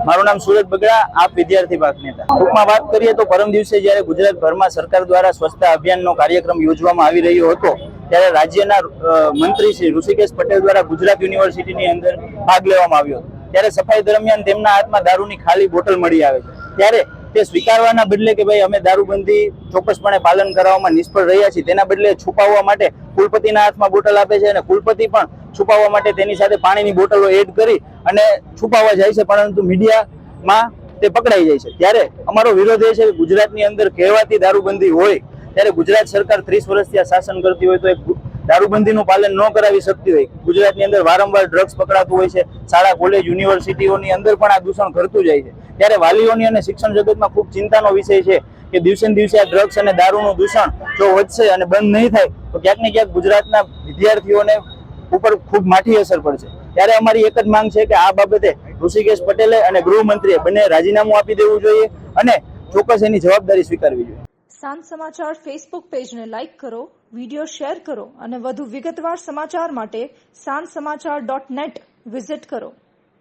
મારું નામ સુરજ બગડા, આપ વિદ્યાર્થી ભાગ નેતા। ટૂંકમાં વાત કરીએ તો પરમ દિવસે જ્યારે ગુજરાતભરમાં સરકાર દ્વારા સ્વચ્છતા અભિયાનનો કાર્યક્રમ યોજવામાં આવી રહ્યો હતો ત્યારે રાજ્યના મંત્રી શ્રી ઋષિકેશ પટેલ દ્વારા ગુજરાત યુનિવર્સિટીની અંદર ભાગ લેવામાં આવ્યો હતો। ત્યારે સફાઈ દરમિયાન તેમના હાથમાં દારૂની ખાલી બોટલ મળી આવે છે ત્યારે તે સ્વીકારવાના બદલે કે ભાઈ અમે દારૂબંધી ચોક્કસપણે પાલન કરવામાં નિષ્ફળ રહ્યા છીએ, તેના બદલે છુપાવવા માટે કુલપતિના હાથમાં બોટલ આપે છે અને કુલપતિ પણ છુપાવવા માટે તેની સાથે પાણીની બોટલો એડ કરી અને છુપાવવા જાય છે, પરંતુ મીડિયામાં તે પકડાઈ જાય છે। ત્યારે અમારો વિરોધ એ છે કે ગુજરાતની અંદર કહેવાતી દારૂબંધી હોય ત્યારે ગુજરાત સરકાર 30 વર્ષથી આ શાસન કરતી હોય તો એક દારૂબંધીનું પાલન ન કરાવી શકતી હોય। ગુજરાતની અંદર વારંવાર ડ્રગ્સ પકડાતું હોય છે, શાળા કોલેજ યુનિવર્સિટીઓની અંદર પણ આ દૂષણ ઘટતું જાય છે। ત્યારે વાલીઓની અને શિક્ષણ જગતમાં ખૂબ ચિંતાનો વિષય છે કે દિવસે ને દિવસે આ ડ્રગ્સ અને દારૂનું દૂષણ જો વધશે અને બંધ નહીં થાય તો ક્યાંક ને ક્યાંક ગુજરાતના વિદ્યાર્થીઓને ઉપર ખૂબ માઠી અસર પડશે। ત્યારે અમારી એક જ માંગ છે કે આ બાબતે ઋષિકેશ પટેલે અને ગૃહમંત્રીએ બંને રાજીનામું આપી દેવું જોઈએ અને ચોક્કસ એની જવાબદારી સ્વીકારવી જોઈએ। સાંજ સમાચાર ફેસબુક પેજને લાઇક કરો, વિડીયો શેર કરો અને વધુ વિગતવાર સમાચાર માટે sanssamachar.net વિઝિટ કરો।